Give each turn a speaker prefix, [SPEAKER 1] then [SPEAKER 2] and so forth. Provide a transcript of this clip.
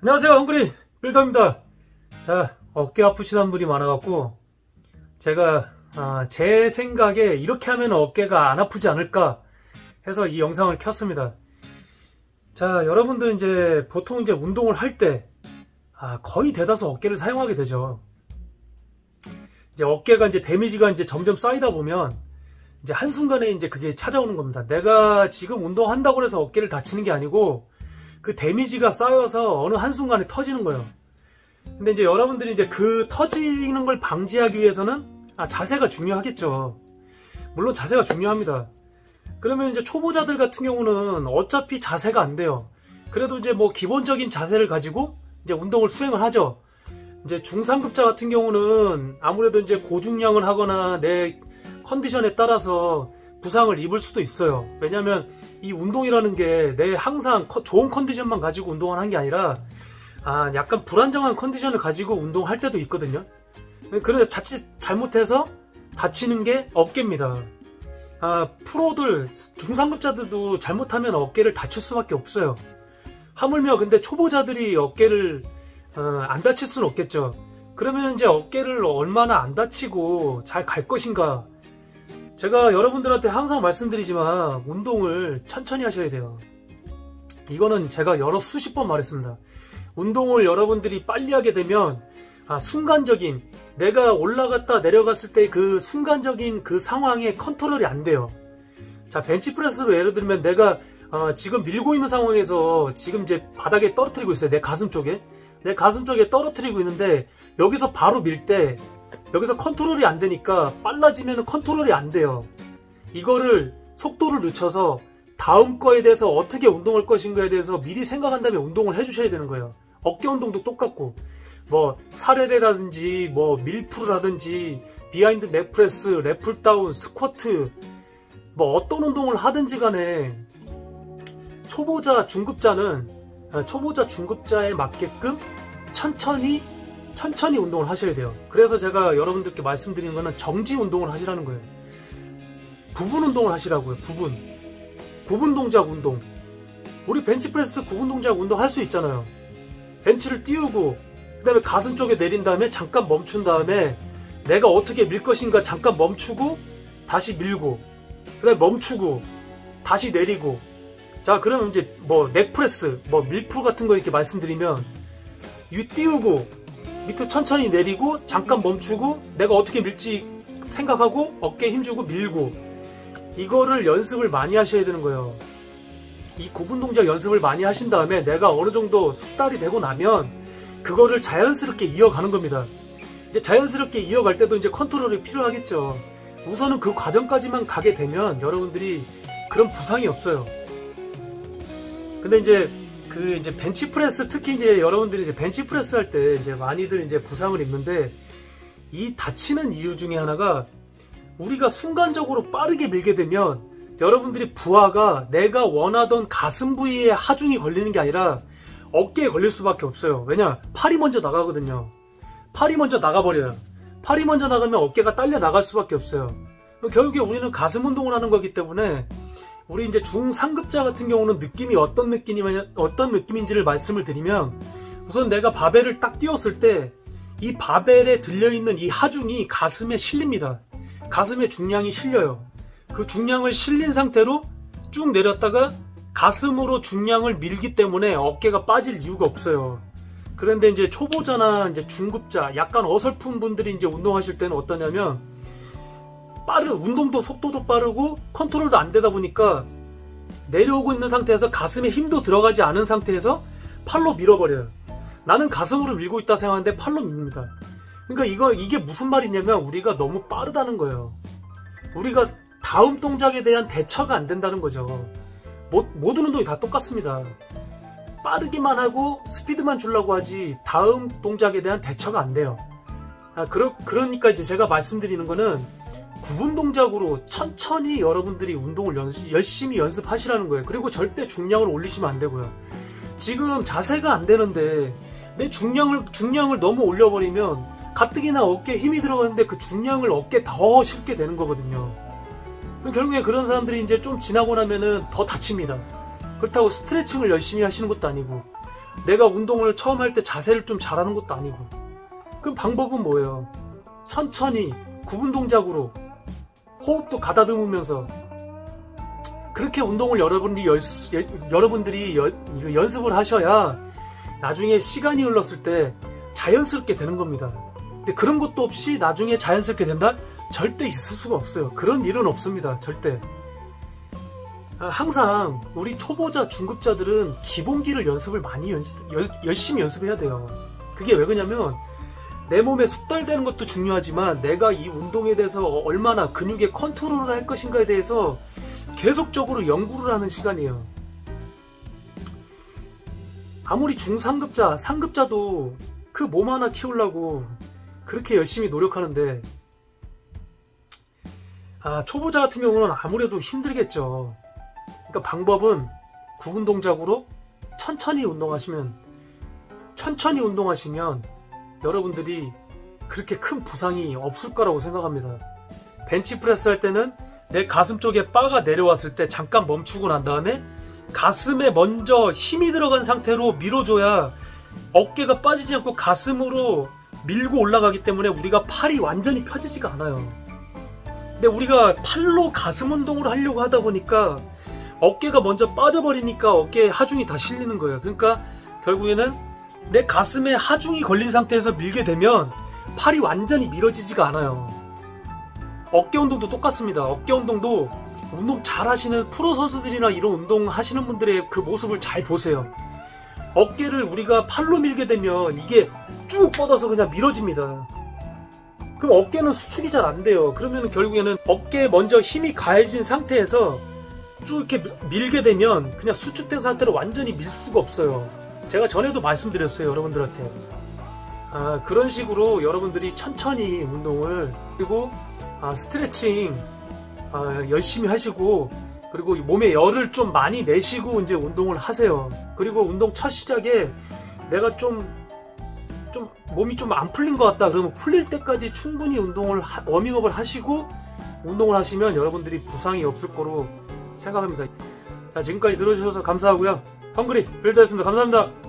[SPEAKER 1] 안녕하세요, 헝그리 빌더입니다. 자, 어깨 아프시는 분이 많아갖고 제가 제 생각에 이렇게 하면 어깨가 안 아프지 않을까 해서 이 영상을 켰습니다. 자, 여러분들 이제 보통 이제 운동을 할 때 거의 대다수 어깨를 사용하게 되죠. 이제 어깨가 이제 데미지가 이제 점점 쌓이다 보면 이제 한순간에 이제 그게 찾아오는 겁니다. 내가 지금 운동한다고 해서 어깨를 다치는 게 아니고 그 데미지가 쌓여서 어느 한순간에 터지는 거예요. 근데 이제 여러분들이 이제 그 터지는 걸 방지하기 위해서는 자세가 중요하겠죠. 물론 자세가 중요합니다. 그러면 이제 초보자들 같은 경우는 어차피 자세가 안 돼요. 그래도 이제 뭐 기본적인 자세를 가지고 이제 운동을 수행을 하죠. 이제 중상급자 같은 경우는 아무래도 이제 고중량을 하거나 내 컨디션에 따라서 부상을 입을 수도 있어요. 왜냐면 이 운동이라는 게 내 항상 좋은 컨디션만 가지고 운동을 하는 게 아니라 약간 불안정한 컨디션을 가지고 운동할 때도 있거든요. 그래서 자칫 잘못해서 다치는 게 어깨입니다. 프로들, 중상급자들도 잘못하면 어깨를 다칠 수밖에 없어요. 하물며 근데 초보자들이 어깨를 안 다칠 수는 없겠죠. 그러면 이제 어깨를 얼마나 안 다치고 잘 갈 것인가. 제가 여러분들한테 항상 말씀드리지만 운동을 천천히 하셔야 돼요. 이거는 제가 수십 번 말했습니다. 운동을 여러분들이 빨리 하게 되면 순간적인, 내가 올라갔다 내려갔을 때 그 순간적인 그 상황에 컨트롤이 안 돼요. 자, 벤치프레스로 예를 들면 내가 지금 밀고 있는 상황에서 지금 이제 바닥에 떨어뜨리고 있어요. 내 가슴 쪽에 떨어뜨리고 있는데 여기서 바로 밀 때 여기서 컨트롤이 안 되니까 빨라지면 컨트롤이 안 돼요. 이거를 속도를 늦춰서 다음 거에 대해서 어떻게 운동할 것인가에 대해서 미리 생각한 다음에 운동을 해주셔야 되는 거예요. 어깨 운동도 똑같고 뭐 사레레라든지 뭐 밀프라든지 비하인드 넥프레스, 랩풀다운, 스쿼트 뭐 어떤 운동을 하든지 간에 초보자, 중급자에 맞게끔 천천히 운동을 하셔야 돼요. 그래서 제가 여러분들께 말씀드리는 거는 정지 운동을 하시라는 거예요. 부분 운동을 하시라고요. 부분 동작 운동. 우리 벤치프레스 부분 동작 운동 할 수 있잖아요. 벤치를 띄우고 그 다음에 가슴 쪽에 내린 다음에 잠깐 멈춘 다음에 내가 어떻게 밀 것인가 잠깐 멈추고 다시 밀고 그 다음에 멈추고 다시 내리고. 자, 그러면 이제 뭐 넥프레스, 뭐 밀프 같은 거 이렇게 말씀드리면 띄우고 밑으로 천천히 내리고 잠깐 멈추고 내가 어떻게 밀지 생각하고 어깨에 힘주고 밀고. 이거를 연습을 많이 하셔야 되는 거예요. 이 구분 동작 연습을 많이 하신 다음에 내가 어느 정도 숙달이 되고 나면 그거를 자연스럽게 이어가는 겁니다. 이제 자연스럽게 이어갈 때도 이제 컨트롤이 필요하겠죠. 우선은 그 과정까지만 가게 되면 여러분들이 그런 부상이 없어요. 근데 이제 벤치프레스, 특히 이제 여러분들이 이제 벤치프레스 할 때 이제 많이들 이제 부상을 입는데, 이 다치는 이유 중에 하나가 우리가 순간적으로 빠르게 밀게 되면 여러분들이 부하가 내가 원하던 가슴 부위에 하중이 걸리는 게 아니라 어깨에 걸릴 수밖에 없어요. 왜냐? 팔이 먼저 나가거든요. 팔이 먼저 나가버려요. 팔이 먼저 나가면 어깨가 딸려 나갈 수밖에 없어요. 결국에 우리는 가슴 운동을 하는 거기 때문에 우리 이제 중상급자 같은 경우는 느낌이 어떤 느낌인지를 말씀을 드리면, 우선 내가 바벨을 딱 띄웠을 때 이 바벨에 들려있는 이 하중이 가슴에 실립니다. 가슴에 중량이 실려요. 그 중량을 실린 상태로 쭉 내렸다가 가슴으로 중량을 밀기 때문에 어깨가 빠질 이유가 없어요. 그런데 이제 초보자나 이제 중급자, 약간 어설픈 분들이 이제 운동하실 때는 어떠냐면, 운동도 속도도 빠르고 컨트롤도 안 되다 보니까 내려오고 있는 상태에서 가슴에 힘도 들어가지 않은 상태에서 팔로 밀어버려요. 나는 가슴으로 밀고 있다 생각하는데 팔로 밉니다. 그러니까 이게 무슨 말이냐면 우리가 너무 빠르다는 거예요. 우리가 다음 동작에 대한 대처가 안 된다는 거죠. 모든 운동이 다 똑같습니다. 빠르기만 하고 스피드만 주려고 하지 다음 동작에 대한 대처가 안 돼요. 그러니까 이제 제가 말씀드리는 거는 구분 동작으로 천천히 여러분들이 운동을 열심히 연습하시라는 거예요. 그리고 절대 중량을 올리시면 안 되고요. 지금 자세가 안 되는데 내 중량을 너무 올려버리면 가뜩이나 어깨에 힘이 들어가는데 그 중량을 어깨에 더 싣게 되는 거거든요. 결국에 그런 사람들이 이제 좀 지나고 나면은 더 다칩니다. 그렇다고 스트레칭을 열심히 하시는 것도 아니고 내가 운동을 처음 할 때 자세를 좀 잘하는 것도 아니고. 그럼 방법은 뭐예요? 천천히 9분 동작으로 호흡도 가다듬으면서 그렇게 운동을 여러분들이 연습을 하셔야 나중에 시간이 흘렀을 때 자연스럽게 되는 겁니다. 근데 그런 것도 없이 나중에 자연스럽게 된다? 절대 있을 수가 없어요. 그런 일은 없습니다. 절대. 항상 우리 초보자, 중급자들은 기본기를 연습을 많이 열심히 연습해야 돼요. 그게 왜 그러냐면 내 몸에 숙달되는 것도 중요하지만 내가 이 운동에 대해서 얼마나 근육의 컨트롤을 할 것인가에 대해서 계속적으로 연구를 하는 시간이에요. 아무리 중상급자, 상급자도 그 몸 하나 키우려고 그렇게 열심히 노력하는데 초보자 같은 경우는 아무래도 힘들겠죠. 그러니까 방법은 9분 동작으로 천천히 운동하시면 여러분들이 그렇게 큰 부상이 없을 거라고 생각합니다. 벤치프레스 할 때는 내 가슴 쪽에 바가 내려왔을 때 잠깐 멈추고 난 다음에 가슴에 먼저 힘이 들어간 상태로 밀어줘야 어깨가 빠지지 않고 가슴으로 밀고 올라가기 때문에 우리가 팔이 완전히 펴지지가 않아요. 근데 우리가 팔로 가슴 운동을 하려고 하다 보니까 어깨가 먼저 빠져버리니까 어깨에 하중이 다 실리는 거예요. 그러니까 결국에는 내 가슴에 하중이 걸린 상태에서 밀게 되면 팔이 완전히 밀어지지가 않아요. 어깨 운동도 똑같습니다. 어깨 운동도 운동 잘 하시는 프로 선수들이나 이런 운동 하시는 분들의 그 모습을 잘 보세요. 어깨를 우리가 팔로 밀게 되면 이게 쭉 뻗어서 그냥 밀어집니다. 그럼 어깨는 수축이 잘 안 돼요. 그러면 결국에는 어깨에 먼저 힘이 가해진 상태에서 쭉 이렇게 밀게 되면 그냥 수축된 상태로 완전히 밀 수가 없어요. 제가 전에도 말씀드렸어요, 여러분들한테. 그런 식으로 여러분들이 천천히 운동을, 그리고 스트레칭 열심히 하시고, 그리고 몸에 열을 좀 많이 내시고 이제 운동을 하세요. 그리고 운동 첫 시작에 내가 좀 몸이 좀 안 풀린 것 같다 그러면 풀릴 때까지 충분히 워밍업을 하시고 운동을 하시면 여러분들이 부상이 없을 거로 생각합니다. 자, 지금까지 들어주셔서 감사하고요. 헝그리 빌더였습니다. 감사합니다.